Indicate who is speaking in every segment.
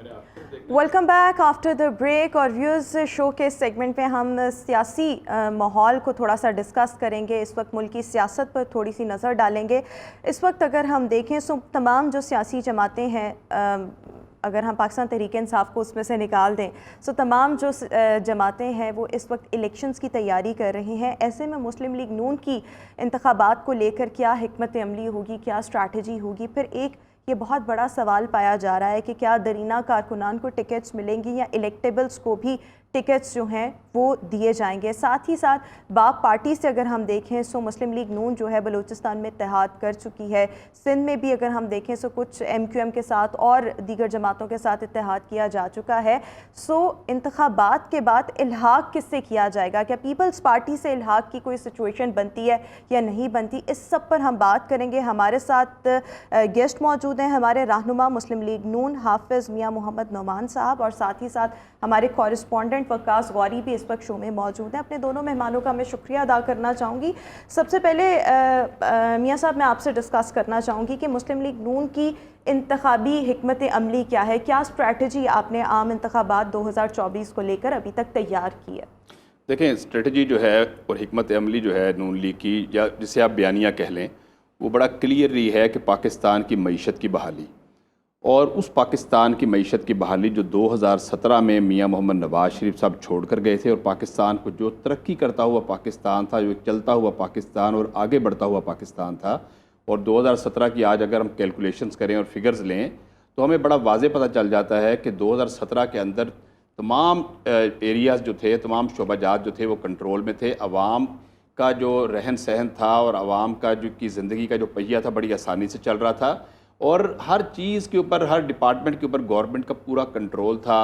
Speaker 1: Welcome back after the break. और views, show के segment में हम सियासी माहौल को थोड़ा सा डिस्कस करेंगे। इस वक्त मुल्क की सियासत पर थोड़ी सी नज़र डालेंगे। इस वक्त अगर हम देखें तो तमाम जो सियासी जमातें हैं, अगर हम पाकिस्तान तहरीक इंसाफ को उसमें से निकाल दें तो तमाम जो जमातें हैं वो इस वक्त इलेक्शंस की तैयारी कर रही हैं। ऐसे में मुस्लिम लीग नून की इंतखाबात को लेकर क्या हिकमत अमली होगी, क्या स्ट्रैटेजी होगी? फिर एक ये बहुत बड़ा सवाल पाया जा रहा है कि क्या दरीना कारकुनान को टिकट्स मिलेंगी या इलेक्टेबल्स को भी टिकट्स जो हैं वो दिए जाएंगे। साथ ही साथ बाप पार्टी से अगर हम देखें तो मुस्लिम लीग नून जो है बलूचिस्तान में इत्तेहाद कर चुकी है। सिंध में भी अगर हम देखें तो कुछ MQM के साथ और दीगर जमातों के साथ इत्तेहाद किया जा चुका है। सो इंतखाबात के बाद इल्हाक किससे किया जाएगा? क्या पीपल्स पार्टी से इल्हाक की कोई सिचुएशन बनती है या नहीं बनती? इस सब पर हम बात करेंगे। हमारे साथ गेस्ट मौजूद हैं, हमारे रहनुमा मुस्लिम लीग नून हाफिज़ मियाँ मोहम्मद नौमान साहब, और साथ ही साथ हमारे कॉरेस्पॉन्डेंट वकास गौरी भी इस वक्त शो में मौजूद हैं। अपने दोनों मेहमानों का मैं शुक्रिया अदा करना चाहूँगी। सबसे पहले मियाँ साहब, मैं आपसे डिस्कस करना चाहूँगी कि मुस्लिम लीग नून की इंतखाबी हिकमत अमली क्या है? क्या स्ट्रैटेजी आपने आम इंतखाबात 2024 को लेकर अभी तक तैयार की है?
Speaker 2: देखें, स्ट्रेटजी जो है और हिकमत अमली जो है नून लीग की, या जिसे आप बयानिया कह लें, वो बड़ा क्लियरली है कि पाकिस्तान की मईशत की बहाली, और उस पाकिस्तान की मईशत की बहाली जो 2017 में मियाँ मोहम्मद नवाज शरीफ साहब छोड़ कर गए थे, और पाकिस्तान को जो तरक्की करता हुआ पाकिस्तान था, जो एक चलता हुआ पाकिस्तान और आगे बढ़ता हुआ पाकिस्तान था, और 2017 की आज अगर हम कैलकुलेशंस करें और फिगर्स लें तो हमें बड़ा वाज़े पता चल जाता है कि 2017 के अंदर तमाम एरियाज़ जो थे, तमाम शोबाजात जो थे वो कंट्रोल में थे। अवाम का जो रहन सहन था और आवाम का जो की ज़िंदगी का जो पहिया था बड़ी आसानी से चल रहा था, और हर चीज़ के ऊपर, हर डिपार्टमेंट के ऊपर गवर्नमेंट का पूरा कंट्रोल था।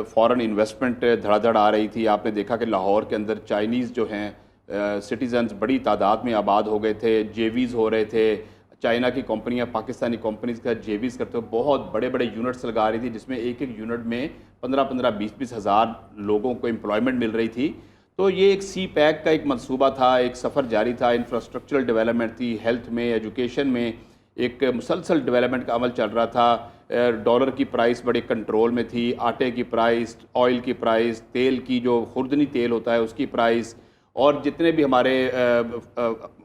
Speaker 2: फ़ॉरेन इन्वेस्टमेंट धड़ाधड़ आ रही थी। आपने देखा कि लाहौर के अंदर चाइनीज़ जो हैं सिटीजन्स बड़ी तादाद में आबाद हो गए थे, जेवीज़ हो रहे थे। चाइना की कंपनियां पाकिस्तानी कंपनीज़ के साथ जेवीज़ करते हुए बहुत बड़े बड़े यूनिट्स लगा रही थी, जिसमें एक एक यूनिट में 15-15, 20-20 हज़ार लोगों को एम्प्लॉयमेंट मिल रही थी। तो ये एक सी पैक का एक मंसूबा था, एक सफ़र जारी था। इंफ्रास्ट्रक्चरल डेवलपमेंट थी, हेल्थ में, एजुकेशन में एक मुसलसल डेवलपमेंट का अमल चल रहा था। डॉलर की प्राइस बड़े कंट्रोल में थी, आटे की प्राइस, ऑयल की प्राइस, तेल की जो खुर्दनी तेल होता है उसकी प्राइस, और जितने भी हमारे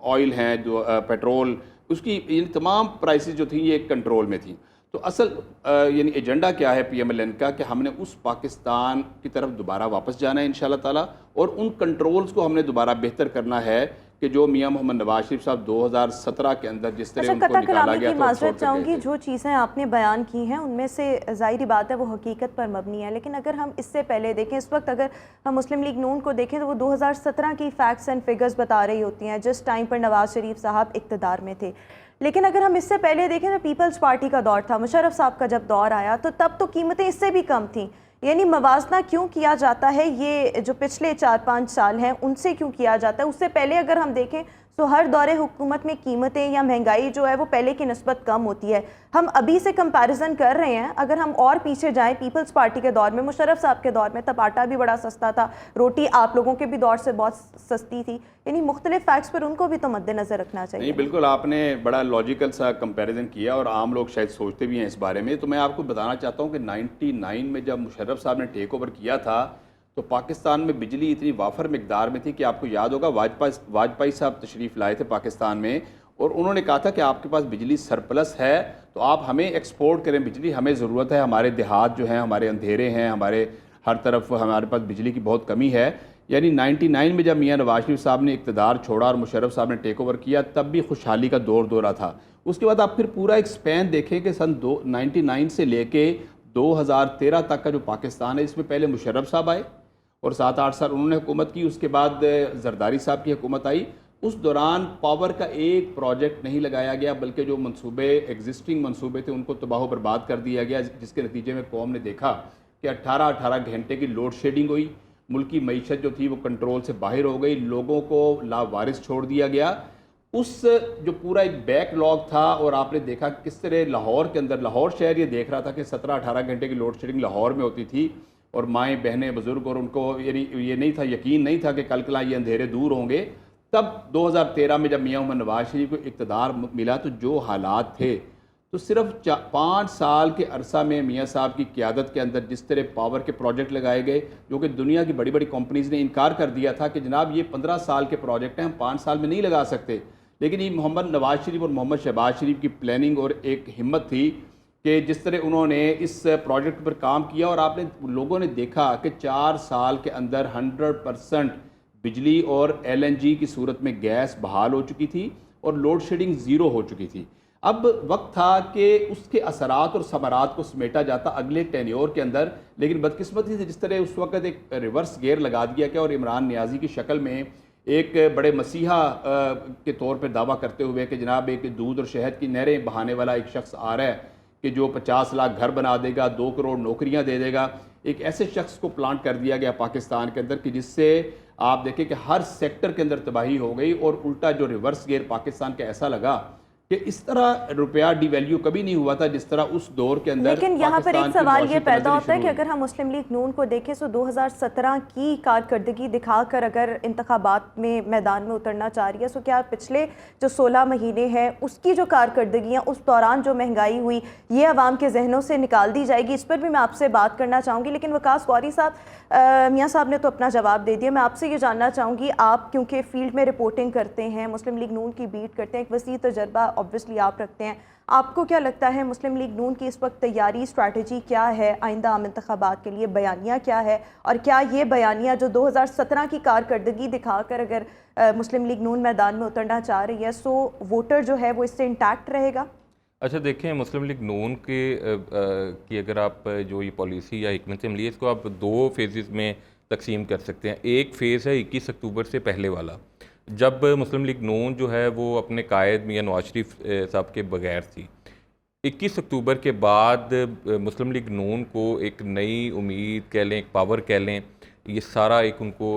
Speaker 2: ऑयल हैं जो पेट्रोल, उसकी इन तमाम प्राइसेस जो थी ये एक कंट्रोल में थी। तो असल यानी एजेंडा क्या है PMLN का कि हमने उस पाकिस्तान की तरफ दोबारा वापस जाना है इंशाल्लाह ताला, और उन कंट्रोल्स को हमने दोबारा बेहतर करना है कि जो मियाँ मोहम्मद नवाज शरीफ साहब 2017 के अंदर जिस तरह उनको निकाला गया था।
Speaker 1: माजरत चाहूँगी, जो चीज़ें आपने बयान की हैं उनमें से ज़ाहिरी बात है वो हकीकत पर मबनी है, लेकिन अगर हम इससे पहले देखें, इस वक्त अगर हम मुस्लिम लीग नून को देखें तो वो 2017 की फैक्ट्स एंड फिगर्स बता रही होती हैं, जिस टाइम पर नवाज शरीफ साहब इक़्तिदार में थे। लेकिन अगर हम इससे पहले देखें तो पीपल्स पार्टी का दौर था, मुशर्रफ साहब का जब दौर आया तो तब तो कीमतें इससे भी कम थीं। यानी मवाजना क्यों किया जाता है? ये जो पिछले 4-5 साल हैं उनसे क्यों किया जाता है? उससे पहले अगर हम देखें तो हर दौरे हुकूमत में कीमतें या महंगाई जो है वो पहले की निस्बत कम होती है। हम अभी से कंपैरिजन कर रहे हैं, अगर हम और पीछे जाएं पीपल्स पार्टी के दौर में, मुशर्रफ साहब के दौर में, तब आटा भी बड़ा सस्ता था, रोटी आप लोगों के भी दौर से बहुत सस्ती थी। यानी मुख्तलिफ फैक्ट्स पर उनको भी तो मद्देनजर रखना चाहिए।
Speaker 2: नहीं, बिल्कुल आपने बड़ा लॉजिकल सा कंपैरिजन किया, और आम लोग शायद सोचते भी हैं इस बारे में। तो मैं आपको बताना चाहता हूँ कि 99 में जब मुशर्रफ साहब ने टेक ओवर किया था तो पाकिस्तान में बिजली इतनी वाफर मिकदार में थी कि आपको याद होगा वाजपेयी साहब तशरीफ़ लाए थे पाकिस्तान में, और उन्होंने कहा था कि आपके पास बिजली सरप्लस है तो आप हमें एक्सपोर्ट करें बिजली, हमें ज़रूरत है, हमारे देहात जो हैं, हमारे अंधेरे हैं, हमारे हर तरफ हमारे पास बिजली की बहुत कमी है। यानी 99 में जब मियाँ नवाज शरीफ साहब ने इक़्तिदार छोड़ा और मुशर्रफ साहब ने टेक ओवर किया, तब भी खुशहाली का दौरा था। उसके बाद आप फिर पूरा एक स्पैन देखें कि सन 99 से लेके 2013 तक का जो पाकिस्तान है, इसमें पहले मुशर्रफ साहब आए और 7-8 साल उन्होंने हुकूमत की, उसके बाद जरदारी साहब की हुकूमत आई। उस दौरान पावर का एक प्रोजेक्ट नहीं लगाया गया, बल्कि जो मंसूबे एग्जिस्टिंग मंसूबे थे उनको तबाह बर्बाद कर दिया गया, जिसके नतीजे में कौम ने देखा कि 18-18 घंटे की लोड शेडिंग हुई, मुल्क की मईशत जो थी वो कंट्रोल से बाहर हो गई, लोगों को लावारिस छोड़ दिया गया। उस जो पूरा एक बैकलॉग था, और आपने देखा किस तरह लाहौर के अंदर, लाहौर शहर ये देख रहा था कि 17-18 घंटे की लोड शेडिंग लाहौर में होती थी, और माएँ बहनें बुज़ुर्ग, और उनको यानी ये नहीं था, यकीन नहीं था कि कल कला ये अंधेरे दूर होंगे। तब 2013 में जब मियाँ मोहम्मद नवाज शरीफ को इक़्तिदार मिला तो जो हालात थे, तो सिर्फ 5 साल के अरसा में मियाँ साहब की क़यादत के अंदर जिस तरह पावर के प्रोजेक्ट लगाए गए, जो कि दुनिया की बड़ी बड़ी कंपनीज़ ने इनकार कर दिया था कि जनाब ये 15 साल के प्रोजेक्ट हैं, हम 5 साल में नहीं लगा सकते। लेकिन ये मोहम्मद नवाज़ शरीफ और मोहम्मद शहबाज शरीफ की प्लानिंग और एक हिम्मत थी कि जिस तरह उन्होंने इस प्रोजेक्ट पर काम किया, और आपने लोगों ने देखा कि 4 साल के अंदर 100% बिजली और LNG की सूरत में गैस बहाल हो चुकी थी और लोड शेडिंग ज़ीरो हो चुकी थी। अब वक्त था कि उसके असरात और समरात को समेटा जाता अगले टेन्योर के अंदर, लेकिन बदकिस्मती से जिस तरह उस वक्त एक रिवर्स गियर लगा दिया गया और इमरान नियाज़ी की शक्ल में एक बड़े मसीहा के तौर पर दावा करते हुए कि जनाब एक दूध और शहद की नहरें बहाने वाला एक शख्स आ रहा है कि जो 50 लाख घर बना देगा, 2 करोड़ नौकरियां दे देगा, एक ऐसे शख्स को प्लांट कर दिया गया पाकिस्तान के अंदर कि जिससे आप देखें कि हर सेक्टर के अंदर तबाही हो गई। और उल्टा जो रिवर्स गियर पाकिस्तान का ऐसा लगा कि इस तरह रुपया डिवैल्यू कभी नहीं हुआ था जिस तरह उस दौर के अंदर।
Speaker 1: लेकिन यहाँ पर एक सवाल ये पैदा होता है कि अगर हम मुस्लिम लीग नून को देखें तो 2017 की कारकर्दगी दिखाकर अगर इंतखाबात में मैदान में उतरना चाह रही है, तो क्या पिछले जो 16 महीने हैं उसकी जो कारकर्दगियाँ, उस दौरान जो महंगाई हुई, ये अवाम के जहनों से निकाल दी जाएगी? इस पर भी मैं आपसे बात करना चाहूँगी। लेकिन वकास गौरी साहब, मियाँ साहब ने तो अपना जवाब दे दिया। मैं आपसे ये जानना चाहूँगी, आप क्योंकि फील्ड में रिपोर्टिंग करते हैं, मुस्लिम लीग नून की बीट करते हैं, एक वसी तजर्बा ऑब्वियसली आप रखते हैं, आपको क्या लगता है मुस्लिम लीग नून की इस वक्त तैयारी, स्ट्रैटेजी क्या है आइंदा आम इंतखाबात के लिए? बयानिया क्या है, और क्या ये बयानिया जो 2017 की कारकर्दगी दिखाकर अगर मुस्लिम लीग नून मैदान में उतरना चाह रही है, सो वोटर जो है वो इससे इंटैक्ट रहेगा?
Speaker 3: अच्छा देखें, मुस्लिम लीग नून के की अगर आप जो ये पॉलिसी या हिकमत अमली है, इसको आप 2 फेजेस में तकसीम कर सकते हैं। एक फ़ेज़ है 21 अक्टूबर से पहले वाला, जब मुस्लिम लीग नून जो है वो अपने कायद मियां नवाज शरीफ साहब के बगैर थी। 21 अक्टूबर के बाद मुस्लिम लीग नून को एक नई उम्मीद कह लें, एक पावर कह लें, ये सारा एक उनको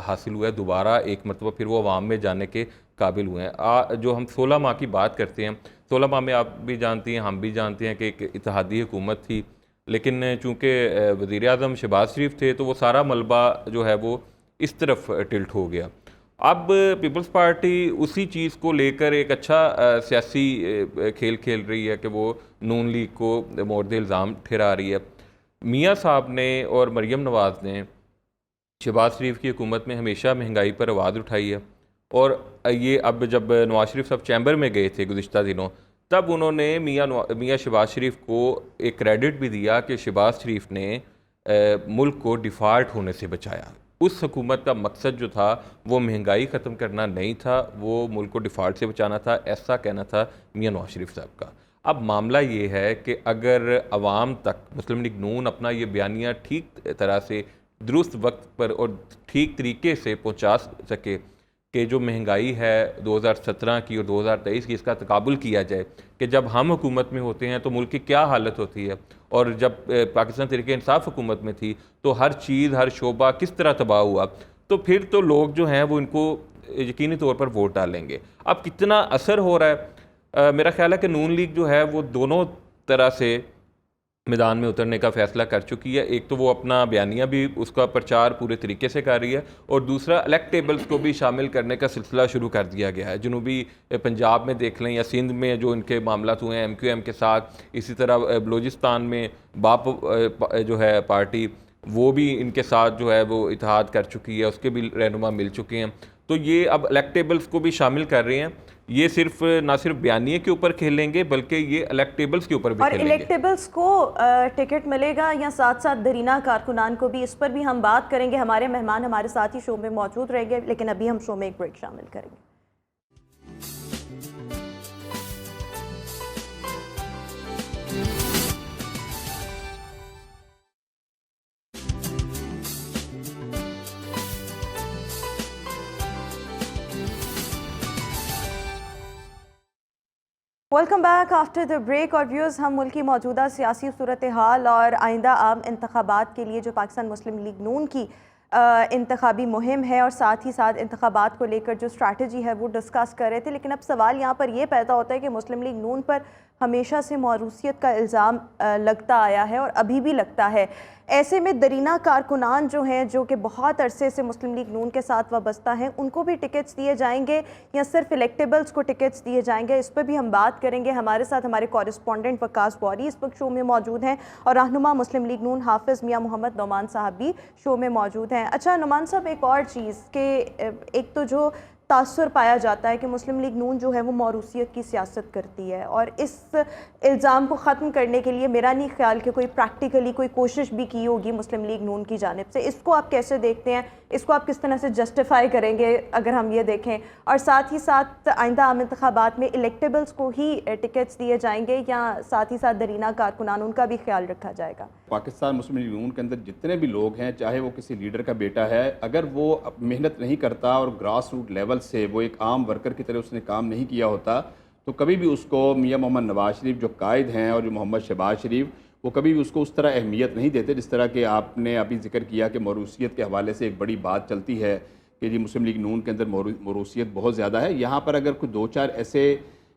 Speaker 3: हासिल हुआ है। दोबारा एक मरतबा फिर वो अवाम में जाने के काबिल हुए हैं। जो हम 16 माह की बात करते हैं, 16 माह में आप भी जानती हैं, हम भी जानते हैं कि एक इत्तेहादी हुकूमत थी, लेकिन चूँकि वज़ीर आज़म शहबाज शरीफ थे तो वो सारा मलबा जो है वो इस तरफ टिल्ट हो गया। अब पीपल्स पार्टी उसी चीज़ को लेकर एक अच्छा सियासी खेल खेल रही है कि वो नून लीग को मोर्दे इल्ज़ाम ठहरा रही है। मियाँ साहब ने और मरीम नवाज़ ने शहबाज शरीफ की हुकूमत में हमेशा महंगाई पर आवाज़ उठाई है, और ये अब जब नवाज शरीफ साहब चैम्बर में गए थे गुज़िश्ता दिनों, तब उन्होंने मियाँ शहबाज शरीफ को एक क्रेडिट भी दिया कि शहबाज शरीफ ने मुल्क को डिफ़ॉल्ट होने से बचाया। उस हुकूमत का मकसद जो था वो महंगाई ख़त्म करना नहीं था, वो मुल्क को डिफ़ॉल्ट से बचाना था, ऐसा कहना था मियाँ नवाज शरीफ साहब का। अब मामला ये है कि अगर अवाम तक मुस्लिम लीग नून अपना ये बयानिया ठीक तरह से दुरुस्त वक्त पर और ठीक तरीके से पहुँचा सके कि जो महंगाई है 2017 की और 2023 की, इसका तकाबुल किया जाए कि जब हम हुकूमत में होते हैं तो मुल्क की क्या हालत होती है, और जब पाकिस्तान तहरीक इंसाफ हुकूमत में थी तो हर चीज़, हर शोबा किस तरह तबाह हुआ, तो फिर तो लोग जो हैं वो इनको यकीनी तौर पर वोट डालेंगे। अब कितना असर हो रहा है, मेरा ख्याल है कि नून लीग जो है वो दोनों तरह से मैदान में उतरने का फ़ैसला कर चुकी है। एक तो वो अपना बयानिया भी, उसका प्रचार पूरे तरीके से कर रही है, और दूसरा इलेक्टेबल्स को भी शामिल करने का सिलसिला शुरू कर दिया गया है। जनूबी पंजाब में देख लें या सिंध में जो इनके मामला हुए हैं MQM के साथ, इसी तरह बलूचिस्तान में बाप जो है पार्टी, वो भी इनके साथ जो है वो इत्तेहाद कर चुकी है, उसके भी रहनुमा मिल चुके हैं। तो ये अब इलेक्टेबल्स को भी शामिल कर रहे हैं। ये सिर्फ ना सिर्फ बयानिए के ऊपर खेलेंगे बल्कि ये इलेक्टेबल्स के ऊपर भी खेलेंगे।
Speaker 1: और इलेक्टेबल्स को टिकट मिलेगा या साथ साथ दरीना कारकुनान को भी, इस पर भी हम बात करेंगे। हमारे मेहमान हमारे साथ ही शो में मौजूद रहेंगे, लेकिन अभी हम शो में एक ब्रेक शामिल करेंगे। Welcome back after the break. और व्यूज़, हम मुल्क की मौजूदा सियासी सूरत हाल और आइंदा आम इंतखाबात के लिए जो पाकिस्तान मुस्लिम लीग नून की इंतखाबी मुहिम है और साथ ही साथ इंतखाबात को लेकर जो स्ट्रैटेजी है वो डिस्कस कर रहे थे। लेकिन अब सवाल यहाँ पर ये पैदा होता है कि मुस्लिम लीग नून पर हमेशा से मौरूसियत का इल्ज़ाम लगता आया है और अभी भी लगता है। ऐसे में दरीना कारकुनान जो हैं, जो कि बहुत अरसे से मुस्लिम लीग नून के साथ वाबस्ता हैं, उनको भी टिकट्स दिए जाएंगे या सिर्फ इलेक्टेबल्स को टिकट्स दिए जाएंगे, इस पर भी हम बात करेंगे। हमारे साथ हमारे कॉरेस्पॉन्डेंट वकास बौरी इस वक्त शो में मौजूद हैं और रहनुमा मुस्लिम लीग नून हाफिज़ मियाँ मोहम्मद नोमान साहब भी शो में मौजूद हैं। अच्छा नोमान साहब, एक और चीज़ के एक तो जो तासुर पाया जाता है कि मुस्लिम लीग नून जो है वो मौरूसियत की सियासत करती है और इस इल्ज़ाम को ख़त्म करने के लिए मेरा नहीं ख्याल कि कोई प्रैक्टिकली कोई कोशिश भी की होगी मुस्लिम लीग नून की जानिब से। इसको आप कैसे देखते हैं, इसको आप किस तरह से जस्टिफाई करेंगे अगर हम ये देखें? और साथ ही साथ आइंदा आम इंतखाबात में इलेक्टेबल्स को ही टिकट्स दिए जाएंगे या साथ ही साथ दरीना कारकुनान उनका भी ख्याल रखा जाएगा?
Speaker 2: पाकिस्तान मुस्लिम लीग नून के अंदर जितने भी लोग हैं, चाहे वो किसी लीडर का बेटा है, अगर वो मेहनत नहीं करता और ग्रास रूट लेवल से वो एक आम वर्कर की तरह उसने काम नहीं किया होता, तो कभी भी उसको मियाँ मोहम्मद नवाज शरीफ जो कायद हैं और जो मोहम्मद शहबाज शरीफ, वो कभी भी उसको उस तरह अहमियत नहीं देते जिस तरह के आपने अभी जिक्र किया कि मौरूसियत के हवाले से एक बड़ी बात चलती है कि जी मुस्लिम लीग नून के अंदर मौरूसियत बहुत ज़्यादा है। यहाँ पर अगर कोई 2-4 ऐसे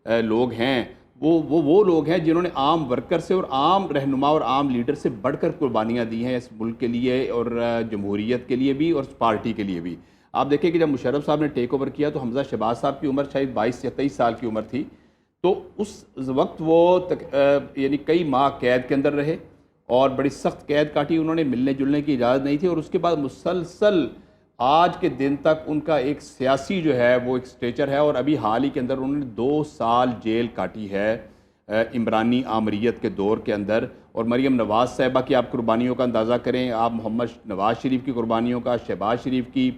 Speaker 2: लोग हैं, वो लोग हैं जिन्होंने आम वर्कर से और आम रहनुमा और आम लीडर से बढ़कर कुर्बानियाँ दी हैं इस मुल्क के लिए और जमहूरियत के लिए भी और पार्टी के लिए भी। आप देखिए कि जब मुशर्रफ साहब ने टेक ओवर किया तो हमजा शहबाज साहब की उम्र शायद 22 या 23 साल की उम्र थी, तो उस वक्त वो यानी कई माह कैद के अंदर रहे और बड़ी सख्त कैद काटी उन्होंने, मिलने जुलने की इजाज़त नहीं थी और उसके बाद मुसलसल आज के दिन तक उनका एक सियासी जो है वो एक स्टेचर है और अभी हाल ही के अंदर उन्होंने 2 साल जेल काटी है इमरानी आमरीत के दौर के अंदर। और मरीम नवाज़ साहिबा की आप कुर्बानियों का अंदाज़ा करें, आप मोहम्मद नवाज़ शरीफ की कुर्बानियों का, शहबाज शरीफ की,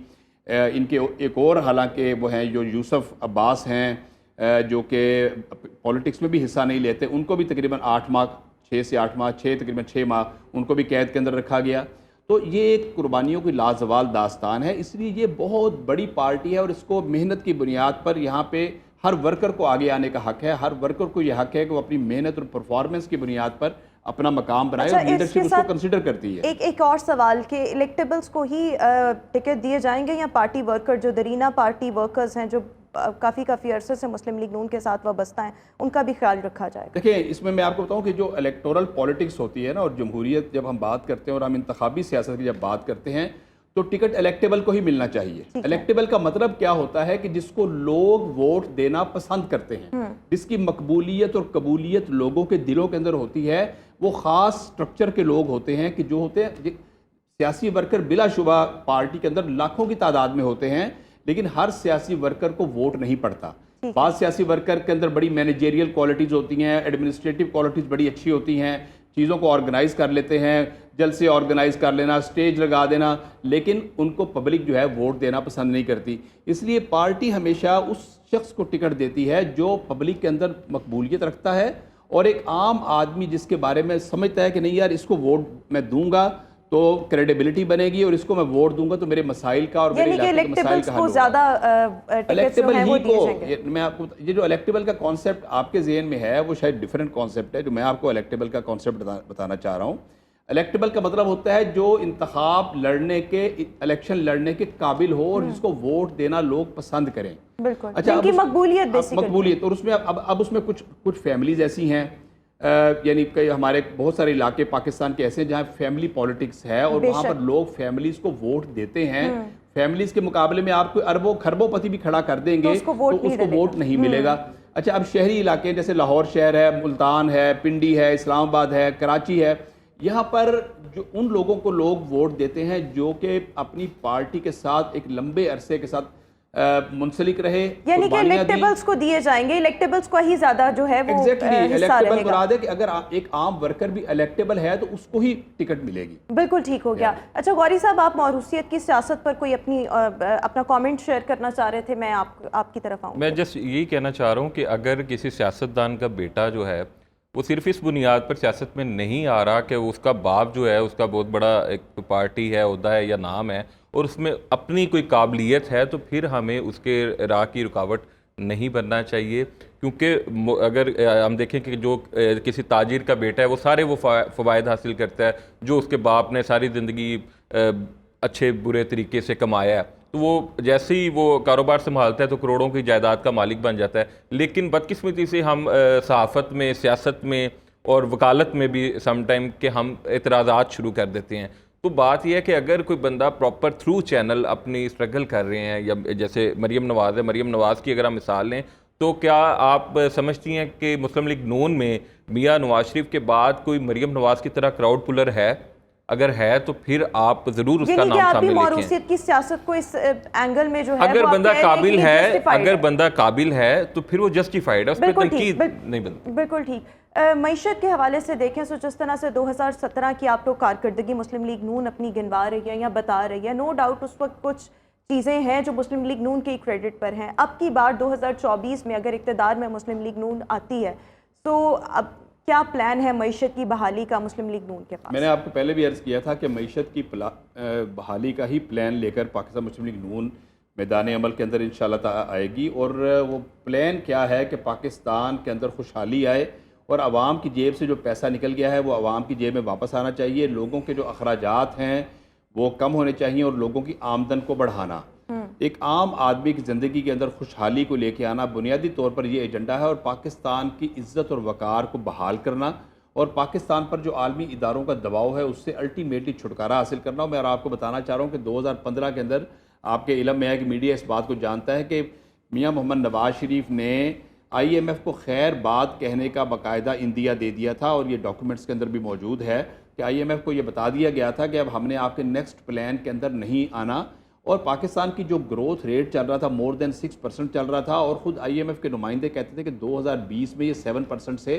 Speaker 2: इनके एक और हालांकि वो हैं जो यूसुफ अब्बास हैं जो कि पॉलिटिक्स में भी हिस्सा नहीं लेते, उनको भी तकरीबन 8 माह, 6 से 8 माह, तकरीबन 6 माह उनको भी कैद के अंदर रखा गया। तो ये एक कुर्बानियों की लाजवाल दास्तान है, इसलिए ये बहुत बड़ी पार्टी है और इसको मेहनत की बुनियाद पर यहाँ पे हर वर्कर को आगे आने का हक है। हर वर्कर को यह हक है कि वो अपनी मेहनत और परफॉर्मेंस की बुनियाद पर अपना मकाम बनाए।
Speaker 1: अच्छा,
Speaker 2: और लीडरशिप उसको कंसिडर करती है।
Speaker 1: एक और सवाल कि इलेक्टेबल्स को ही टिकट दिए जाएंगे या पार्टी वर्कर, जो दरीना पार्टी वर्कर्स हैं जो काफ़ी अरसे से मुस्लिम लीग नून के साथ वाबस्ता हैं, उनका भी ख्याल रखा जाएगा?
Speaker 2: देखिए, इसमें मैं आपको बताऊं कि जो इलेक्टोरल पॉलिटिक्स होती है ना और जमहूरियत जब हम बात करते हैं और हम इंतखाबी सियासत की जब बात करते हैं तो टिकट इलेक्टेबल को ही मिलना चाहिए। इलेक्टेबल का मतलब क्या होता है कि जिसको लोग वोट देना पसंद करते हैं, जिसकी मकबूलियत और कबूलियत लोगों के दिलों के अंदर होती है, वो ख़ास स्ट्रक्चर के लोग होते हैं कि जो होते हैं सियासी वर्कर बिलाशुबा पार्टी के अंदर लाखों की तादाद में होते हैं, लेकिन हर सियासी वर्कर को वोट नहीं पड़ता। बाद सियासी वर्कर के अंदर बड़ी मैनेजेरियल क्वालिटीज़ होती हैं, एडमिनिस्ट्रेटिव क्वालिटीज़ बड़ी अच्छी होती हैं, चीज़ों को ऑर्गेनाइज कर लेते हैं, जल्द से ऑर्गेनाइज कर लेना, स्टेज लगा देना, लेकिन उनको पब्लिक जो है वोट देना पसंद नहीं करती। इसलिए पार्टी हमेशा उस शख्स को टिकट देती है जो पब्लिक के अंदर मकबूलियत रखता है और एक आम आदमी जिसके बारे में समझता है कि नहीं यार इसको वोट मैं दूंगा तो क्रेडिबिलिटी बनेगी और इसको मैं वोट दूंगा तो मेरे मसाइल का और मेरे इलाके के मसाइल का हल होगा।
Speaker 1: ज़्यादा इलेक्टेबल ही
Speaker 2: को मैं आपको ये जो इलेक्टेबल का कॉन्सेप्ट आपके ज़हन में है वो शायद डिफरेंट कॉन्सेप्ट है जो मैं आपको इलेक्टेबल का कॉन्सेप्ट बताना चाह रहा हूँ। इलेक्टेबल का मतलब होता है जो इंतखाब लड़ने के, इलेक्शन लड़ने के काबिल हो और जिसको वोट देना लोग पसंद करें।
Speaker 1: बिल्कुल।
Speaker 2: अच्छा,
Speaker 1: मकबूलियत
Speaker 2: और उसमें अब उसमें कुछ फैमिलीज ऐसी हैं, यानी कई हमारे बहुत सारे इलाके पाकिस्तान के ऐसे हैं जहाँ फैमिली पॉलिटिक्स है और वहाँ पर लोग फैमिलीज को वोट देते हैं। फैमिलीज के मुकाबले में आप कोई अरबों खरबों भी खड़ा कर देंगे तो उसको वोट नहीं मिलेगा। अच्छा, अब शहरी इलाके जैसे लाहौर शहर है, मुल्तान है, पिंडी है, इस्लामाबाद है, कराची है, यहाँ पर जो उन लोगों को लोग वोट देते हैं जो कि अपनी पार्टी के साथ एक लंबे अरसे के साथ मुंसलिक रहे,
Speaker 1: यानी कि इलेक्टेबल्स को दिए जाएंगे, इलेक्टेबल्स को ही ज्यादा जो है वो
Speaker 2: इलेक्टेबल मुराद है कि अगर एक आम वर्कर भी इलेक्टेबल है तो उसको ही टिकट मिलेगी।
Speaker 1: बिल्कुल ठीक हो गया। अच्छा गौरी साहब, आप मौरूसियत की सियासत पर कोई अपना कमेंट शेयर करना चाह रहे थे, मैं आपकी तरफ आऊँ।
Speaker 3: मैं जस्ट यही कहना चाह रहा हूँ कि अगर किसी सियासतदान का बेटा जो है वो सिर्फ इस बुनियाद पर सियासत में नहीं आ रहा कि उसका बाप जो है उसका बहुत बड़ा एक पार्टी है, ओहदा है या नाम है और उसमें अपनी कोई काबिलियत है, तो फिर हमें उसके राह की रुकावट नहीं बनना चाहिए। क्योंकि अगर हम देखें कि जो किसी ताजिर का बेटा है वो सारे वो फ़वायद हासिल करता है जो उसके बाप ने सारी ज़िंदगी अच्छे बुरे तरीके से कमाया है, तो वो जैसे ही वो कारोबार संभालता है तो करोड़ों की जायदाद का मालिक बन जाता है। लेकिन बदकिस्मती से हम सहाफ़त में, सियासत में और वकालत में भी समटाइम के हम एतराज़ात शुरू कर देते हैं। तो बात यह है कि अगर कोई बंदा प्रॉपर थ्रू चैनल अपनी स्ट्रगल कर रहे हैं, या जैसे मरीम नवाज़ है, मरीम नवाज़ की अगर हम मिसाल लें, तो क्या आप समझती हैं कि मुस्लिम लीग नून में मियां नवाज शरीफ के बाद कोई मरीम नवाज़ की तरह क्राउड पुलर है? अगर है तो फिर आप ज़रूर उसका नाम सामने लेके
Speaker 1: मौरूसियत की सियासत को इस एंगल में जो है
Speaker 3: अगर बंदा काबिल है, अगर
Speaker 1: है।
Speaker 3: बंदा काबिल है तो फिर वो जस्टिफाइड है, उस पर तनकीद नहीं बनती।
Speaker 1: बिल्कुल ठीक। मईशत के हवाले से देखें तो जिस तरह से 2017 की आप लोग कारकर्दगी मुस्लिम लीग नून अपनी गिनवा रही है या बता रही है, नो डाउट उस वक्त कुछ चीज़ें हैं जो मुस्लिम लीग नून के क्रेडिट पर हैं। अब की बार 2024 में अगर इक़्तिदार में मुस्लिम लीग नून आती है तो अब क्या प्लान है मईशत की बहाली का मुस्लिम लीग नून के पास?
Speaker 2: मैंने आपको पहले भी अर्ज़ किया था कि मईशत की बहाली का ही प्लान लेकर पाकिस्तान मुस्लिम लीग नून मैदान अमल के अंदर इंशाअल्लाह आएगी। और वो प्लान क्या है कि पाकिस्तान के अंदर खुशहाली आए और आवाम की जेब से जो पैसा निकल गया है वो आवाम की जेब में वापस आना चाहिए। लोगों के जो अखराजात हैं वो कम होने चाहिए और लोगों की आमदन को बढ़ाना, एक आम आदमी की ज़िंदगी के अंदर खुशहाली को लेके आना बुनियादी तौर पर ये एजेंडा है। और पाकिस्तान की इज़्ज़त और वक़ार को बहाल करना और पाकिस्तान पर जो आलमी इदारों का दबाव है उससे अल्टीमेटली छुटकारा हासिल करना। मैं आपको बताना चाह रहा हूँ कि 2015 के अंदर आपके इल्म में है कि मीडिया इस बात को जानता है कि मियाँ मोहम्मद नवाज़ शरीफ ने IMF को खैर बात कहने का बाकायदा इंदिया दे दिया था और ये डॉक्यूमेंट्स के अंदर भी मौजूद है कि IMF को ये बता दिया गया था कि अब हमने आपके नेक्स्ट प्लान के अंदर नहीं आना। और पाकिस्तान की जो ग्रोथ रेट चल रहा था मोर देन 6% चल रहा था और ख़ुद IMF के नुमाइंदे कहते थे कि 2020 में ये 7% से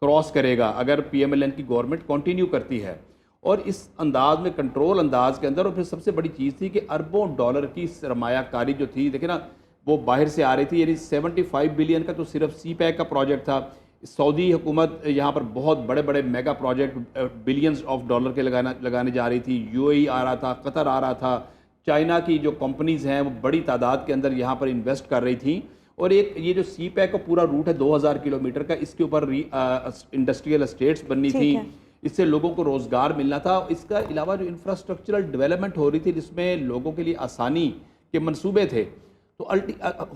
Speaker 2: क्रॉस करेगा अगर PMLN की गवर्नमेंट कंटिन्यू करती है। और इस अंदाज में, कंट्रोल अंदाज के अंदर, और फिर सबसे बड़ी चीज़ थी कि अरबों डॉलर की सरमायाकारी जो थी, देखे ना, वो बाहर से आ रही थी। यानी 75 बिलियन का तो सिर्फ CPEC का प्रोजेक्ट था। सऊदी हुकूमत यहाँ पर बहुत बड़े बड़े mega project billions of dollar के लगाने जा रही थी। UAE आ रहा था, कतर आ रहा था, चाइना की जो कंपनीज़ हैं वो बड़ी तादाद के अंदर यहाँ पर इन्वेस्ट कर रही थी। और एक ये जो CPEC का पूरा रूट है 2000 किलोमीटर का, इसके ऊपर इंडस्ट्रियल एस्टेट्स बननी थी, इससे लोगों को रोज़गार मिलना था। इसका अलावा जो इंफ्रास्ट्रक्चरल डेवलपमेंट हो रही थी जिसमें लोगों के लिए आसानी के मंसूबे थे, तो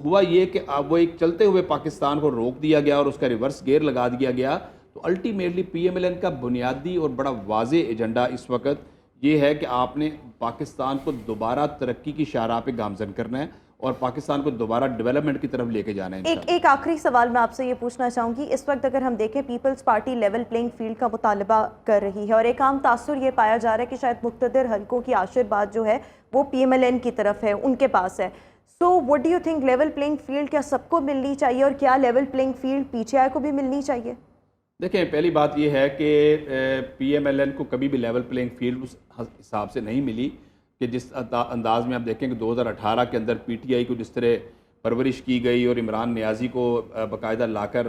Speaker 2: हुआ ये कि वो एक चलते हुए पाकिस्तान को रोक दिया गया और उसका रिवर्स गेयर लगा दिया गया। तो अल्टीमेटली PMLN का बुनियादी और बड़ा वाज़े एजेंडा इस वक्त ये है कि आपने पाकिस्तान को दोबारा तरक्की की शाहराह पे गामजन करना है और पाकिस्तान को दोबारा डेवलपमेंट की तरफ लेके जाना है।
Speaker 1: एक आखिरी सवाल मैं आपसे ये पूछना चाहूँगी, इस वक्त अगर हम देखें Peoples Party level playing field का मुतालबा कर रही है और एक आम तासुर ये पाया जा रहा है कि शायद मुख्तदिर हलकों की आशीर्वाद जो है वो PMLN की तरफ है, उनके पास है। So what do you think, level playing field क्या सबको मिलनी चाहिए और क्या लेवल प्लेइंग फील्ड PTI को भी मिलनी चाहिए?
Speaker 2: देखें, पहली बात यह है कि PMLN को कभी भी लेवल प्लेइंग फील्ड उस हिसाब से नहीं मिली कि जिस अंदाज में आप देखें कि 2018 के अंदर PTI को जिस तरह परवरिश की गई और इमरान नियाजी को बाकायदा लाकर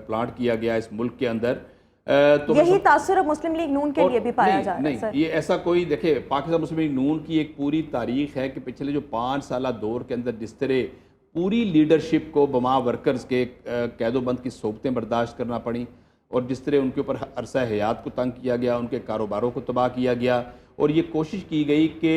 Speaker 2: प्लांट किया गया इस मुल्क के अंदर, तो
Speaker 1: यही तासुर मुस्लिम लीग नून के लिए भी पाया जा रहा है सर।
Speaker 2: ये ऐसा कोई, देखे, पाकिस्तान मुस्लिम लीग नून की एक पूरी तारीख है कि पिछले जो 5 साल दौर के अंदर जिस तरह पूरी लीडरशिप को बमा वर्कर्स के कैदोबंद की सोबतें बर्दाश्त करना पड़ी और जिस तरह उनके ऊपर अरसा हयात को तंग किया गया, उनके कारोबारों को तबाह किया गया और ये कोशिश की गई कि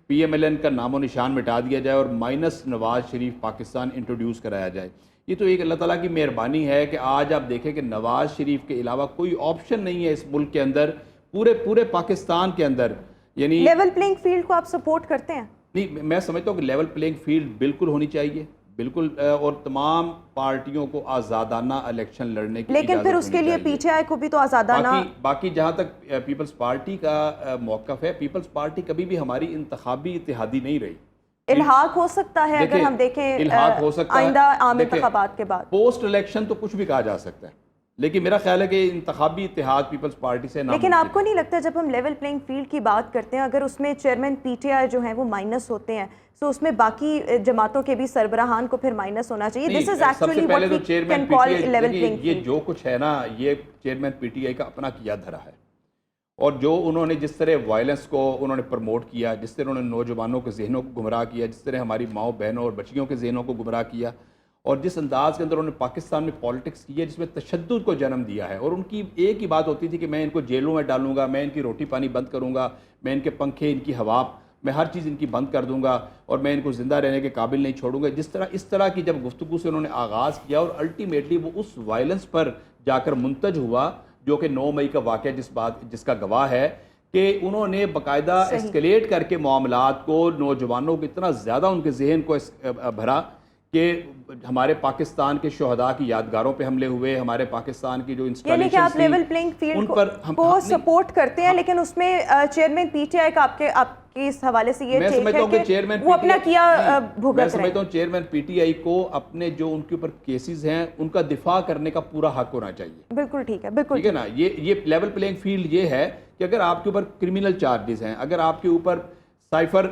Speaker 2: PMLN का नामो निशान मिटा दिया जाए और माइनस नवाज़ शरीफ पाकिस्तान इंट्रोड्यूस कराया जाए। ये तो एक अल्लाह ताला की मेहरबानी है कि आज आप देखें कि नवाज़ शरीफ के अलावा कोई ऑप्शन नहीं है इस मुल्क के अंदर, पूरे पाकिस्तान के अंदर। यानी
Speaker 1: लेवल प्लेइंग फील्ड को आप सपोर्ट करते हैं?
Speaker 2: नहीं, मैं समझता हूँ कि लेवल प्लेइंग फील्ड बिल्कुल होनी चाहिए, बिल्कुल, और तमाम पार्टियों को आज़ादाना इलेक्शन लड़ने की,
Speaker 1: लेकिन फिर उसके लिए PTI को भी तो आज़ादाना।
Speaker 2: बाकी जहाँ तक पीपल्स पार्टी का मौक़िफ़ है, पीपल्स पार्टी कभी भी हमारी इंतखाबी इत्तेहादी नहीं रही।
Speaker 1: इल्हाक हो सकता है अगर हम देखें,
Speaker 2: इल्हाक हो सकता है
Speaker 1: आइंदा आम इंतखाबात के बाद,
Speaker 2: पोस्ट इलेक्शन तो कुछ भी कहा जा सकता है, लेकिन मेरा ख्याल है कि इंतखाबी इत्तेहाद पीपल्स पार्टी से ना।
Speaker 1: लेकिन आपको नहीं लगता जब हम लेवल प्लेइंग फील्ड की बात करते हैं, अगर उसमें चेयरमैन PTI जो है वो माइनस होते हैं, तो उसमें बाकी जमातों के भी सरबराहान को फिर माइनस होना चाहिए? This is actually what we can call level playing field.
Speaker 2: ये जो कुछ है ना, ये चेयरमैन PTI का अपना किया धरा है और जो उन्होंने जिस तरह वायलेंस को उन्होंने प्रमोट किया, जिस तरह उन्होंने नौजवानों के जहनों को गुमराह किया, जिस तरह हमारी माओ बहनों और बच्चियों के जहनों को गुमराह किया और जिस अंदाज के अंदर उन्होंने पाकिस्तान में पॉलिटिक्स की है जिसमें तशद्दुद को जन्म दिया है। और उनकी एक ही बात होती थी कि मैं इनको जेलों में डालूंगा, मैं इनकी रोटी पानी बंद करूंगा, मैं इनके पंखे, इनकी हवा मैं हर चीज़ इनकी बंद कर दूंगा और मैं इनको ज़िंदा रहने के काबिल नहीं छोड़ूंगा। इस तरह की जब गुफ्तगू से उन्होंने आगाज़ किया और अल्टीमेटली वो उस वायलेंस पर जाकर मुंतज हुआ, जो कि 9 मई का वाक़या जिसका गवाह है कि उन्होंने बाकायदा एस्केलेट करके मामलात को, नौजवानों को इतना ज़्यादा उनके जहन को भरा कि हमारे पाकिस्तान के शहदा की यादगारों पे हमले हुए, हमारे पाकिस्तान की जो
Speaker 1: यानी कि आप लेवल प्लेइंग फील्ड को सपोर्ट करते हैं, लेकिन उसमें चेयरमैन पीटीआई का आपके इस हवाले से ये टेक है कि चेयरमैन वो अपना किया भुगत रहे हैं।
Speaker 2: मैं समझता हूँ चेयरमैन पीटीआई को अपने जो उनके ऊपर केसेस हैं उनका दिफा करने का पूरा हक होना चाहिए।
Speaker 1: बिल्कुल ठीक है, बिल्कुल
Speaker 2: ठीक है ना। ये लेवल प्लेइंग फील्ड ये है कि अगर आपके ऊपर क्रिमिनल चार्जेस हैं, अगर आपके ऊपर साइफर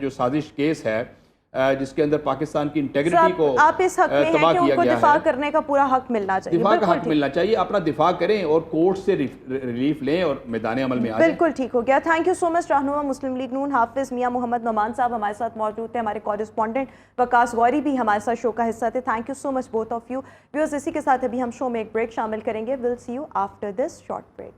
Speaker 2: जो साजिश केस है जिसके अंदर पाकिस्तान की इंटेग्रिटी को
Speaker 1: आप इस हक में हैं कि उनको दिफा करने का पूरा हक मिलना चाहिए,
Speaker 2: दिफा का हक मिलना चाहिए, अपना दिफा करें और कोर्ट से रिलीफ लें और मैदान अमल में आ जाएं।
Speaker 1: बिल्कुल ठीक हो गया। थैंक यू सो मच रहनुमा मुस्लिम लीग नून हाफिज मियां मोहम्मद नोमान साहब हमारे साथ मौजूद थे। हमारे कॉरेस्पॉन्डेंट वकास गौरी भी हमारे साथ शो का हिस्सा थे। Thank you so much both of you viewers. इसी के साथ अभी हम शो में एक ब्रेक शामिल करेंगे। Will see you after this short break.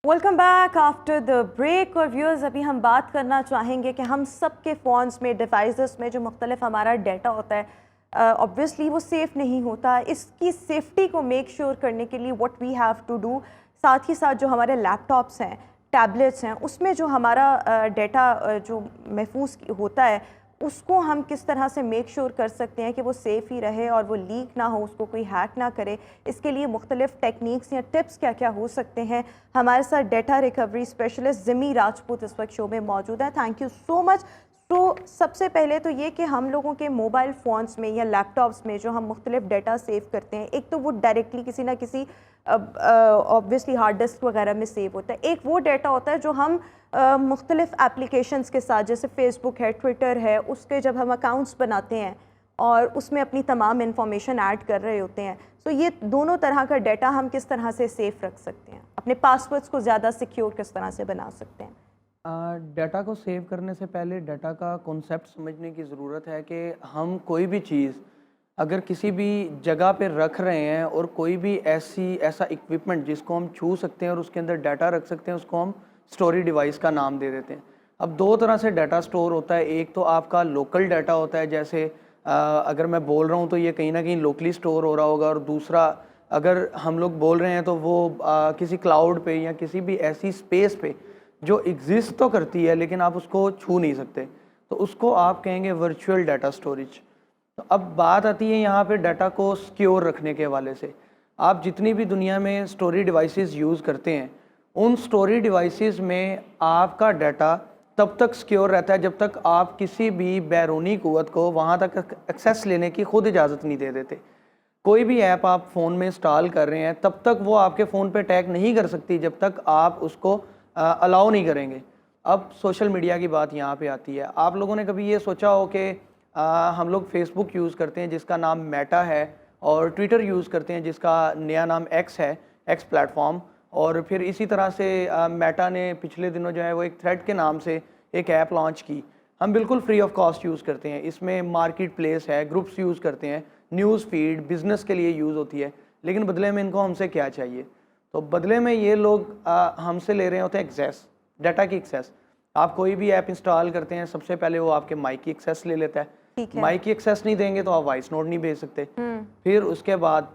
Speaker 1: Welcome back after the break. और व्यूअर्स अभी हम बात करना चाहेंगे कि हम सब के फ़ोन्स में, डिवाइसेस में जो मुख्तलिफ हमारा डाटा होता है, ऑब्वियसली वो सेफ़ नहीं होता। इसकी सेफ्टी को मेक श्योर करने के लिए what we have to do, साथ ही साथ जो हमारे लैपटॉप्स हैं, टैबलेट्स हैं, उसमें जो हमारा डाटा जो महफूज होता है उसको हम किस तरह से मेक श्योर कर सकते हैं कि वो सेफ़ ही रहे और वो लीक ना हो, उसको कोई हैक ना करे। इसके लिए मुख्तलिफ टेक्निक्स या टिप्स क्या क्या हो सकते हैं। हमारे साथ data recovery specialist Jimmy Rajput इस वक्त शो में मौजूद है। Thank you so much. तो सबसे पहले तो ये कि हम लोगों के मोबाइल फ़ोन्स में या लैपटॉप्स में जो हम मुख्तलिफ डाटा सेव करते हैं, एक तो वो डायरेक्टली किसी ना किसी ऑब्वियसली हार्ड डिस्क वगैरह में सेव होता है, एक वो डाटा होता है जो हम मुख्तलिफ एप्लीकेशंस के साथ, जैसे फेसबुक है, ट्विटर है, उसके जब हम अकाउंट्स बनाते हैं और उसमें अपनी तमाम इंफॉर्मेशन ऐड कर रहे होते हैं। तो ये दोनों तरह का डाटा हम किस तरह से सेफ रख सकते हैं, अपने पासवर्ड्स को ज़्यादा सिक्योर किस तरह से बना सकते हैं।
Speaker 4: डाटा को सेव करने से पहले डाटा का कॉन्सेप्ट समझने की ज़रूरत है कि हम कोई भी चीज़ अगर किसी भी जगह पे रख रहे हैं और कोई भी ऐसा इक्विपमेंट जिसको हम छू सकते हैं और उसके अंदर डाटा रख सकते हैं, उसको हम स्टोरेज डिवाइस का नाम दे देते हैं। अब दो तरह से डाटा स्टोर होता है, एक तो आपका लोकल डाटा होता है, जैसे अगर मैं बोल रहा हूँ तो ये कहीं ना कहीं लोकली स्टोर हो रहा होगा, और दूसरा अगर हम लोग बोल रहे हैं तो वो किसी क्लाउड पे या किसी भी ऐसी स्पेस पे जो एग्जिस्ट तो करती है लेकिन आप उसको छू नहीं सकते, तो उसको आप कहेंगे वर्चुअल डाटा स्टोरेज। तो अब बात आती है यहाँ पे डाटा को सिक्योर रखने के हवाले से। आप जितनी भी दुनिया में स्टोरेज डिवाइसेस यूज़ करते हैं, उन स्टोरेज डिवाइसेस में आपका डाटा तब तक सिक्योर रहता है जब तक आप किसी भी बैरूनी क़ुव्वत को वहाँ तक एक्सेस लेने की खुद इजाज़त नहीं दे देते। कोई भी ऐप आप फ़ोन में इंस्टॉल कर रहे हैं तब तक वो आपके फ़ोन पे टैग नहीं कर सकती जब तक आप उसको अलाउ नहीं करेंगे। अब सोशल मीडिया की बात यहाँ पे आती है। आप लोगों ने कभी ये सोचा हो कि हम लोग फेसबुक यूज़ करते हैं जिसका नाम मेटा है, और ट्विटर यूज़ करते हैं जिसका नया नाम एक्स है, एक्स प्लेटफॉर्म, और फिर इसी तरह से मेटा ने पिछले दिनों जो है वो एक थ्रेड के नाम से एक ऐप लॉन्च की। हम बिल्कुल फ्री ऑफ कॉस्ट यूज़ करते हैं। इसमें मार्केट प्लेस है, ग्रुप्स यूज़ करते हैं, न्यूज़ फीड बिज़नेस के लिए यूज़ होती है, लेकिन बदले में इनको हमसे क्या चाहिए? तो बदले में ये लोग हमसे ले रहे होते हैं एक्सेस, डाटा की एक्सेस। आप कोई भी ऐप इंस्टॉल करते हैं, सबसे पहले वो आपके माइक की एक्सेस ले लेता है। माइक की एक्सेस नहीं देंगे तो आप वॉइस नोट नहीं भेज सकते। फिर उसके बाद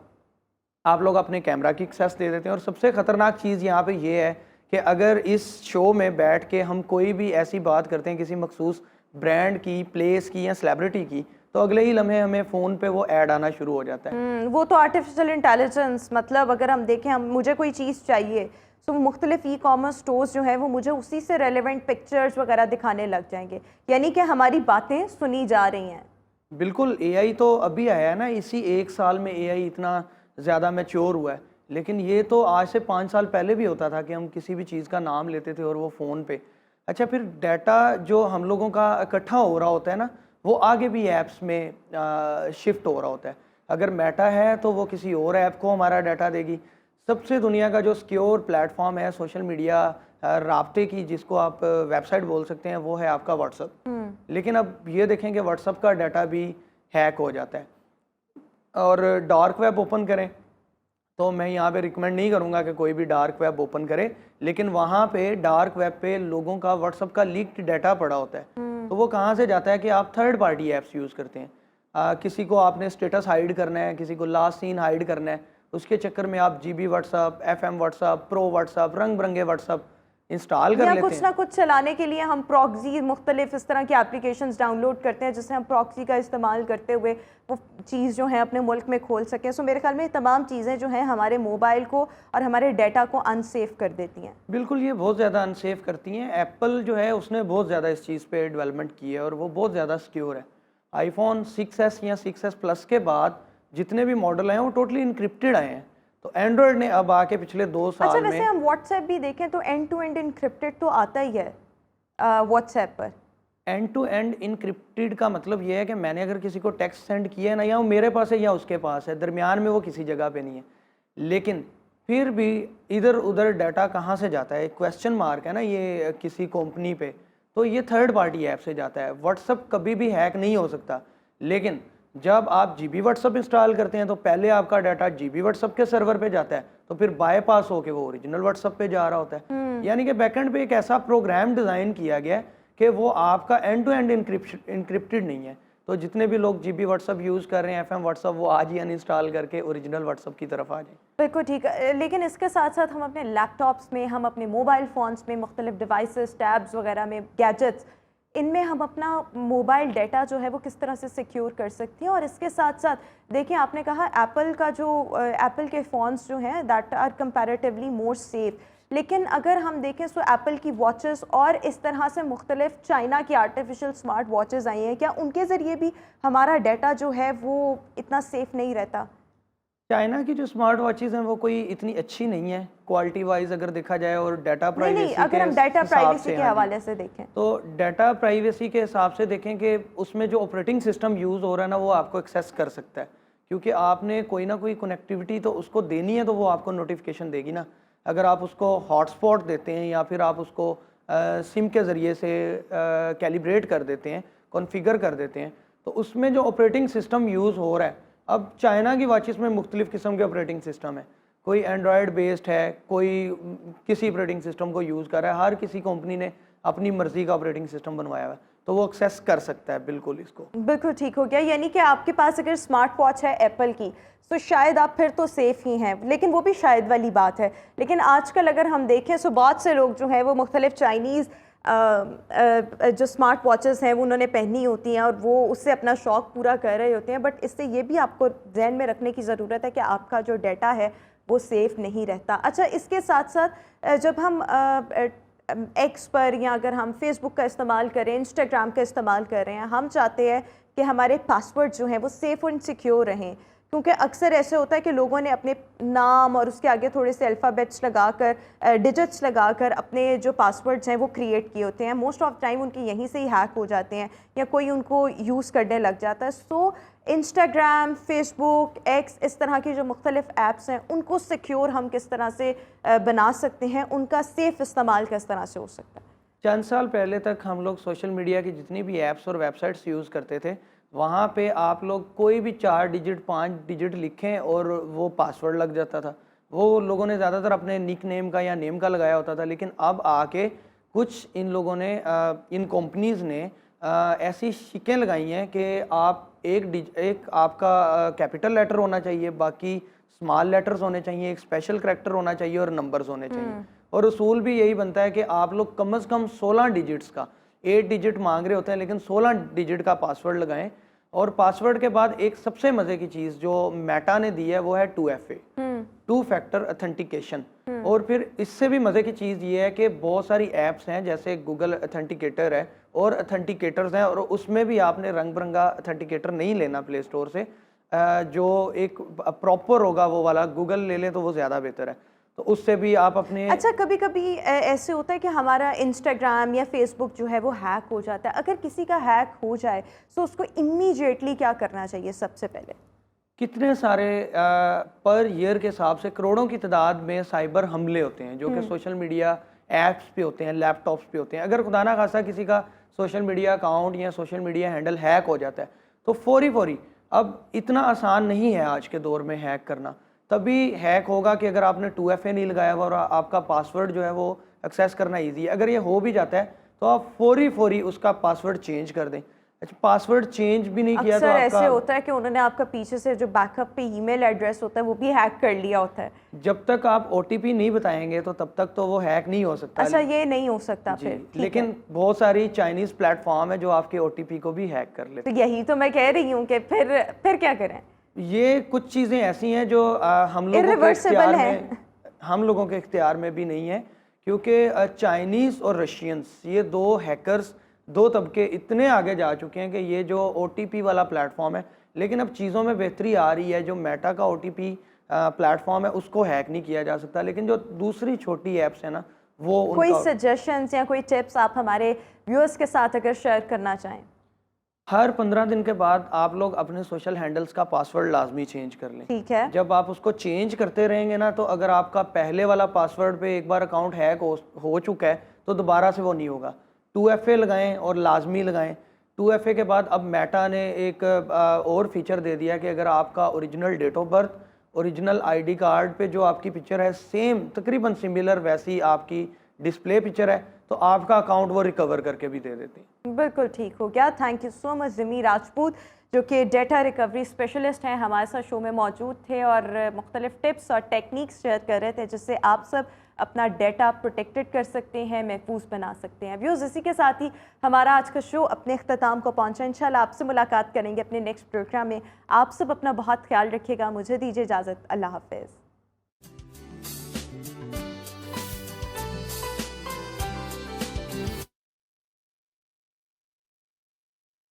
Speaker 4: आप लोग अपने कैमरा की एक्सेस दे देते हैं। और सबसे ख़तरनाक चीज़ यहाँ पे ये है कि अगर इस शो में बैठ के हम कोई भी ऐसी बात करते हैं किसी मखसूस ब्रांड की, प्लेस की या सेलिब्रिटी की, तो अगले ही लम्हे हमें फ़ोन पे वो ऐड आना शुरू हो जाता है।
Speaker 1: वो तो आर्टिफिशियल इंटेलिजेंस, मतलब अगर हम देखें, हम मुझे कोई चीज़ चाहिए तो मुख्तलिफ ई कॉमर्स स्टोर्स जो हैं वो मुझे उसी से रेलेवेंट पिक्चर्स वगैरह दिखाने लग जाएंगे, यानी कि हमारी बातें सुनी जा रही हैं।
Speaker 4: बिल्कुल, एआई तो अभी आया है ना, इसी 1 साल में एआई इतना ज़्यादा मैच्योर हुआ है, लेकिन ये तो आज से 5 साल पहले भी होता था कि हम किसी भी चीज़ का नाम लेते थे और वो फ़ोन पे। अच्छा, फिर डाटा जो हम लोगों का इकट्ठा हो रहा होता है ना, वो आगे भी ऐप्स में शिफ्ट हो रहा होता है। अगर मेटा है तो वो किसी और ऐप को हमारा डाटा देगी। सबसे दुनिया का जो सिक्योर प्लेटफॉर्म है सोशल मीडिया राब्ते की, जिसको आप वेबसाइट बोल सकते हैं, वो है आपका व्हाट्सअप। लेकिन अब ये देखें कि व्हाट्सअप का डाटा भी हैक हो जाता है। और डार्क वेब ओपन करें तो मैं यहाँ पे रिकमेंड नहीं करूँगा कि कोई भी डार्क वेब ओपन करे, लेकिन वहाँ पे डार्क वेब पे लोगों का व्हाट्सअप का लीक्ड डाटा पड़ा होता है। तो वो कहाँ से जाता है कि आप थर्ड पार्टी ऐप्स यूज़ करते हैं। किसी को आपने स्टेटस हाइड करना है, किसी को लास्ट सीन हाइड करना है, उसके चक्कर में आप GB WhatsApp, FM WhatsApp, pro WhatsApp, रंग बिरंगे व्हाट्सअप इंस्टॉल कर
Speaker 1: या
Speaker 4: लेते
Speaker 1: कुछ
Speaker 4: हैं।
Speaker 1: ना कुछ चलाने के लिए हम प्रॉक्सी मुख्तलिफ इस तरह की एप्लीकेशंस डाउनलोड करते हैं जिससे हम प्रॉक्सी का इस्तेमाल करते हुए वो चीज़ जो है अपने मुल्क में खोल सकें। सो मेरे ख्याल में ये तमाम चीज़ें जो हैं हमारे मोबाइल को और हमारे डाटा को अनसेफ कर देती हैं।
Speaker 4: बिल्कुल, ये बहुत ज़्यादा अनसेफ करती हैं। एप्पल जो है उसने बहुत ज़्यादा इस चीज़ पे डेवलपमेंट की है और वो बहुत ज़्यादा सिक्योर है। आईफोन 6s या 6s प्लस के बाद जितने भी मॉडल आए हैं वो टोटली इनक्रिप्टेड आए हैं। तो एंड्रॉयड ने अब आके पिछले 2
Speaker 1: अच्छा,
Speaker 4: साल
Speaker 1: वैसे
Speaker 4: में
Speaker 1: हम व्हाट्सएप भी देखें तो एंड टू एंड इनक्रिप्टेड तो आता ही है व्हाट्सएप पर।
Speaker 4: एंड टू एंड इनक्रिप्टेड का मतलब ये है कि मैंने अगर किसी को टेक्स्ट सेंड किया है ना, या वो मेरे पास है या उसके पास है, दरमियान में वो किसी जगह पे नहीं है, लेकिन फिर भी इधर उधर डाटा कहाँ से जाता है, क्वेश्चन मार्क है ना ये किसी कंपनी पे, तो ये थर्ड पार्टी ऐप से जाता है। व्हाट्सअप कभी भी हैक नहीं हो सकता, लेकिन जब आप GB व्हाट्सअप इंस्टॉल करते हैं तो पहले आपका डाटा GB व्हाट्सअप के सर्वर पे जाता है, तो फिर बाईपास होके वो ओरिजिनल व्हाट्सअप पे जा रहा होता है। यानी कि बैकएंड पे एक ऐसा प्रोग्राम डिज़ाइन किया गया है कि वो आपका एंड टू एंड इनक्रिप्टेड नहीं है। तो जितने भी लोग GB व्हाट्सअप यूज़ कर रहे हैं, FM व्हाट्सअप, वो आज ही अनइंस्टॉल करके ओरिजिनल व्हाट्सअप की तरफ आ जाए।
Speaker 1: बिल्कुल ठीक है, लेकिन इसके साथ साथ हम अपने लैपटॉप्स में, हम अपने मोबाइल फ़ोन्स में, मुख्तलिफ डिवाइसेस, टैब्स वगैरह में, गैजेट्स, इनमें हम अपना मोबाइल डाटा जो है वो किस तरह से सिक्योर कर सकते हैं। और इसके साथ साथ देखिए, आपने कहा एप्पल का जो एप्पल के फ़ोन्स जो हैं that are comparatively more safe, लेकिन अगर हम देखें तो एप्पल की वॉचेस और इस तरह से मुख्तलिफ चाइना की आर्टिफिशियल स्मार्ट वॉचेस आई हैं, क्या उनके ज़रिए भी हमारा डाटा जो है वो इतना सेफ़ नहीं रहता?
Speaker 4: चाइना की जो स्मार्ट वॉचेस हैं वो कोई इतनी अच्छी नहीं है क्वालिटी वाइज अगर देखा जाए, और डाटा
Speaker 1: नहीं
Speaker 4: प्राइवेसी
Speaker 1: नहीं, अगर हम डाटा प्राइवेसी के हवाले से देखें
Speaker 4: तो डाटा प्राइवेसी के हिसाब से देखें कि उसमें जो ऑपरेटिंग सिस्टम यूज़ हो रहा है ना वो आपको एक्सेस कर सकता है, क्योंकि आपने कोई ना कोई कनेक्टिविटी तो उसको देनी है, तो वो आपको नोटिफिकेशन देगी ना। अगर आप उसको हॉटस्पॉट देते हैं या फिर आप उसको सिम के ज़रिए से कैलिब्रेट कर देते हैं, कॉन्फ़िगर कर देते हैं, तो उसमें जो ऑपरेटिंग सिस्टम यूज़ हो रहा है, अब चाइना की वॉचेस में मुख्तलिफ़ किस्म के ऑपरेटिंग सिस्टम है, कोई एंड्रॉयड बेस्ड है, कोई किसी ऑपरेटिंग सिस्टम को यूज़ कर रहा है। हर किसी कंपनी ने अपनी मर्ज़ी का ऑपरेटिंग सिस्टम बनवाया हुआ है, तो वो एक्सेस कर सकता है बिल्कुल इसको।
Speaker 1: बिल्कुल ठीक हो गया। यानी कि आपके पास अगर स्मार्ट वॉच है एप्पल की तो शायद आप फिर तो सेफ़ ही हैं, लेकिन वो भी शायद वाली बात है। लेकिन आजकल अगर हम देखें तो बहुत से लोग जो हैं वो मुख्तलिफ चाइनीज़ जो स्मार्ट वॉचेस हैं वो उन्होंने पहनी होती हैं और वो उससे अपना शौक़ पूरा कर रहे होते हैं, बट इससे ये भी आपको ध्यान में रखने की ज़रूरत है कि आपका जो डाटा है वो सेफ़ नहीं रहता। अच्छा, इसके साथ साथ जब हम एक्स पर या अगर हम फेसबुक का इस्तेमाल करें, इंस्टाग्राम का इस्तेमाल कर रहे हैं, हम चाहते हैं कि हमारे पासवर्ड जो हैं वो सेफ़ और सिक्योर रहें, क्योंकि अक्सर ऐसे होता है कि लोगों ने अपने नाम और उसके आगे थोड़े से अल्फ़ाबेट्स लगाकर, डिजिट्स लगाकर अपने जो पासवर्ड्स हैं वो क्रिएट किए होते हैं। मोस्ट ऑफ टाइम उनके यहीं से ही हैक हो जाते हैं या कोई उनको यूज़ करने लग जाता है। सो इंस्टाग्राम, फेसबुक, एक्स, इस तरह की जो मुख्तलिफ ऐप्स हैं उनको सिक्योर हम किस तरह से बना सकते हैं, उनका सेफ़ इस्तेमाल किस तरह से हो सकता है?
Speaker 4: चंद साल पहले तक हम लोग सोशल मीडिया की जितनी भी ऐप्स और वेबसाइट्स यूज़ करते थे, वहाँ पे आप लोग कोई भी 4 डिजिट 5 डिजिट लिखें और वो पासवर्ड लग जाता था। वो लोगों ने ज़्यादातर अपने निक नेम का या नेम का लगाया होता था, लेकिन अब आके कुछ इन लोगों ने इन कंपनीज़ ने ऐसी शिकें लगाई हैं कि आप एक आपका कैपिटल लेटर होना चाहिए, बाकी स्मॉल लेटर्स होने चाहिए, एक स्पेशल करैक्टर होना चाहिए और नंबर्स होने चाहिए। और उसूल भी यही बनता है कि आप लोग कम से कम 16 डिजिट्स का, 8 डिजिट मांग रहे होते हैं लेकिन 16 डिजिट का पासवर्ड लगाएं। और पासवर्ड के बाद एक सबसे मज़े की चीज़ जो मेटा ने दी है वो है 2FA, 2 फैक्टर ऑथेंटिकेशन। और फिर इससे भी मज़े की चीज़ ये है कि बहुत सारी ऐप्स हैं जैसे गूगल ऑथेंटिकेटर है और ऑथेंटिकेटर्स हैं, और उसमें भी आपने रंग बिरंगा ऑथेंटिकेटर नहीं लेना प्ले स्टोर से, जो एक प्रॉपर होगा वो वाला गूगल ले लें तो वो ज़्यादा बेहतर है। तो उससे भी आप अपने
Speaker 1: अच्छा, कभी कभी ऐसे होता है कि हमारा इंस्टाग्राम या फेसबुक जो है वो हैक हो जाता है। अगर किसी का हैक हो जाए तो उसको इमीडिएटली क्या करना चाहिए? सबसे पहले
Speaker 4: कितने सारे पर ईयर के हिसाब से करोड़ों की तादाद में साइबर हमले होते हैं जो कि सोशल मीडिया ऐप्स पे होते हैं, लैपटॉप्स पे होते हैं। अगर खुदा ना खासा किसी का सोशल मीडिया अकाउंट या सोशल मीडिया हैंडल हैक हो जाता है तो फौरी अब इतना आसान नहीं है आज के दौर में हैक करना। तभी हैक होगा कि अगर आपने 2FA नहीं लगाया हुआ और आपका पासवर्ड जो है वो एक्सेस करना ईजी है। अगर ये हो भी जाता है तो आप फौरी उसका पासवर्ड चेंज कर दें। अच्छा, पासवर्ड चेंज भी नहीं किया तो
Speaker 1: अक्सर
Speaker 4: आपका
Speaker 1: ऐसे होता है कि उन्होंने आपका पीछे से जो बैकअप पे ईमेल एड्रेस होता है वो भी हैक कर लिया होता है।
Speaker 4: जब तक आप OTP नहीं बताएंगे तो तब तक तो वो हैक नहीं हो सकता।
Speaker 1: अच्छा, ये नहीं हो सकता
Speaker 4: जी,
Speaker 1: फिर, ठीक
Speaker 4: लेकिन
Speaker 1: है।
Speaker 4: बहुत सारी चाइनीज प्लेटफॉर्म है जो आपके OTP को भी हैक कर लेते
Speaker 1: तो यही तो मैं कह रही हूँ कि फिर क्या करें।
Speaker 4: हैं। ये कुछ चीज़ें ऐसी हैं जो हम लोगों के
Speaker 1: Irreversible
Speaker 4: इख्तियार
Speaker 1: है।
Speaker 4: में हम लोगों के इख्तियार में भी नहीं है, क्योंकि चाइनीज़ और रशियंस ये दो हैकर्स, दो तबके इतने आगे जा चुके हैं कि ये जो OTP वाला प्लेटफॉर्म है, लेकिन अब चीज़ों में बेहतरी आ रही है। जो मेटा का OTP प्लेटफॉर्म है उसको हैक नहीं किया जा सकता, लेकिन जो दूसरी छोटी ऐप्स है ना वो
Speaker 1: कोई
Speaker 4: उनका
Speaker 1: सजेशंस या कोई टिप्स आप हमारे व्यूअर्स के साथ अगर शेयर करना चाहें।
Speaker 4: हर 15 दिन के बाद आप लोग अपने सोशल हैंडल्स का पासवर्ड लाजमी चेंज कर लें।
Speaker 1: ठीक है।
Speaker 4: जब आप उसको चेंज करते रहेंगे ना, तो अगर आपका पहले वाला पासवर्ड पे एक बार अकाउंट हैक हो चुका है तो दोबारा से वो नहीं होगा। 2FA लगाएं और लाजमी लगाएं। 2FA के बाद अब मेटा ने एक और फीचर दे दिया कि अगर आपका original date of birth, original ID card पे जो आपकी पिक्चर है सेम तकरीबन सिमिलर वैसी आपकी डिस्प्ले पिक्चर है, तो आपका अकाउंट वो रिकवर करके भी दे देती है।
Speaker 1: बिल्कुल ठीक हो गया। Thank you so much Zami Rajput, जो कि डेटा रिकवरी स्पेशलिस्ट हैं, हमारे साथ शो में मौजूद थे और मुख्तलिफ टिप्स और टेक्निक्स शेयर कर रहे थे जिससे आप सब अपना डेटा प्रोटेक्टेड कर सकते हैं, महफूज बना सकते हैं। व्यूज़, इसी के साथ ही हमारा आज का शो अपने अख्ताम को पहुंचा। इंशाल्लाह आपसे मुलाकात करेंगे अपने नेक्स्ट प्रोग्राम में। आप सब अपना बहुत ख्याल रखिएगा। मुझे दीजिए इजाज़त। अल्लाह हाफ़िज़।